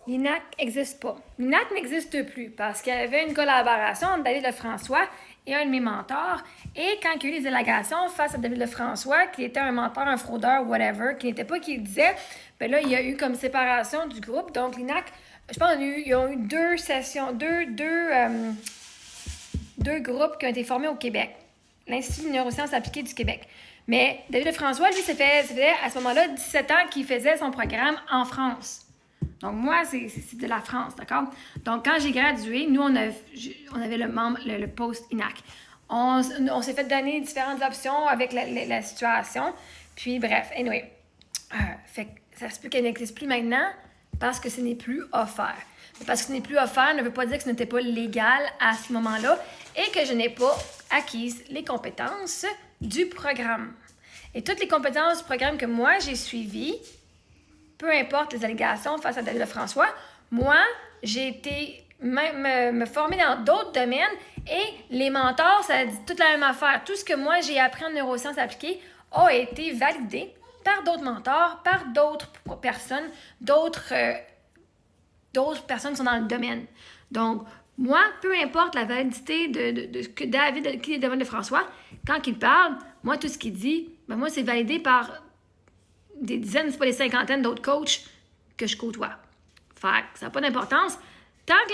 L'INAC n'existe pas. L'INAC n'existe plus parce qu'il y avait une collaboration entre David Lefrançois et un de mes mentors. Et quand il y a eu les allégations face à David Lefrançois, qui était un menteur, un fraudeur, whatever, qui n'était pas qui il disait, ben là, il y a eu comme séparation du groupe. Donc, l'INAC, je pense qu'ils ont eu deux sessions, deux groupes qui ont été formés au Québec. L'Institut de neurosciences appliquées du Québec. Mais David Lefrançois, lui, ça faisait à ce moment-là 17 ans qu'il faisait son programme en France. Donc, moi, c'est de la France, d'accord? Donc, quand j'ai gradué, nous, on avait le post INAC. On s'est fait donner différentes options avec la situation. Puis, bref, anyway. Fait que ça se peut qu'elle n'existe plus maintenant parce que ce n'est plus offert. Mais parce que ce n'est plus offert ne veut pas dire que ce n'était pas légal à ce moment-là et que je n'ai pas acquis les compétences du programme. Et toutes les compétences du programme que moi, j'ai suivies, peu importe les allégations face à David Lefrançois, moi, j'ai été me former dans d'autres domaines et les mentors, ça dit toute la même affaire. Tout ce que moi, j'ai appris en neurosciences appliquées a été validé par d'autres mentors, par d'autres personnes, d'autres personnes qui sont dans le domaine. Donc, moi, peu importe la validité de ce que David, qui est David Lefrançois, quand il parle, moi, tout ce qu'il dit, ben moi, c'est validé par des dizaines, c'est pas des cinquantaines d'autres coachs que je côtoie. Fait que ça n'a pas d'importance. Tant que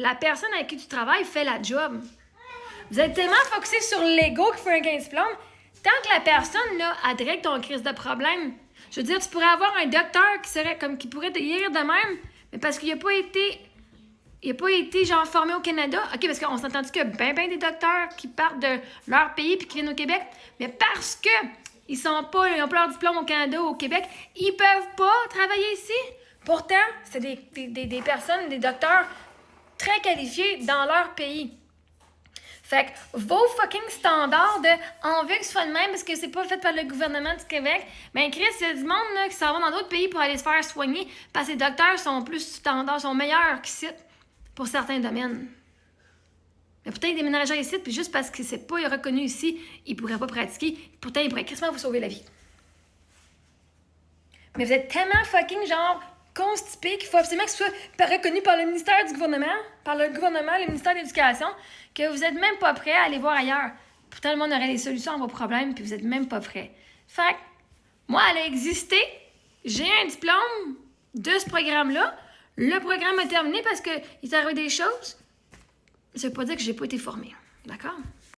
la personne avec qui tu travailles fait la job. Vous êtes tellement focusé sur l'ego qui fait un gain de diplôme. Tant que la personne, là, a direct ton crise de problème. Je veux dire, tu pourrais avoir un docteur qui pourrait te guérir de même, mais parce qu'il n'a pas été genre formé au Canada. OK, parce qu'on s'est entendu qu'il y a bien des docteurs qui partent de leur pays puis qui viennent au Québec, mais parce que ils n'ont pas leur diplôme au Canada ou au Québec, ils peuvent pas travailler ici. Pourtant, c'est des personnes, des docteurs très qualifiés dans leur pays. Fait que vos fucking standards de on veut que ce soit le même parce que c'est pas fait par le gouvernement du Québec, ben Chris, il y a du monde là, qui s'en va dans d'autres pays pour aller se faire soigner parce que les docteurs sont plus standards, sont meilleurs qu'ici pour certains domaines. Mais pourtant, ils déménageraient ici, puis juste parce que c'est pas reconnu ici, ils pourraient pas pratiquer. Pourtant, ils pourraient quasiment vous sauver la vie. Mais vous êtes tellement fucking genre constipé qu'il faut absolument que ce soit reconnu par le ministère du gouvernement, par le gouvernement, le ministère de l'Éducation, que vous êtes même pas prêt à aller voir ailleurs. Pourtant, le monde aurait des solutions à vos problèmes, puis vous êtes même pas prêt. Fait que, moi, elle a existé, j'ai un diplôme de ce programme-là, le programme a terminé parce qu'il est arrivé des choses. Ça veut pas dire que j'ai pas été formée. D'accord?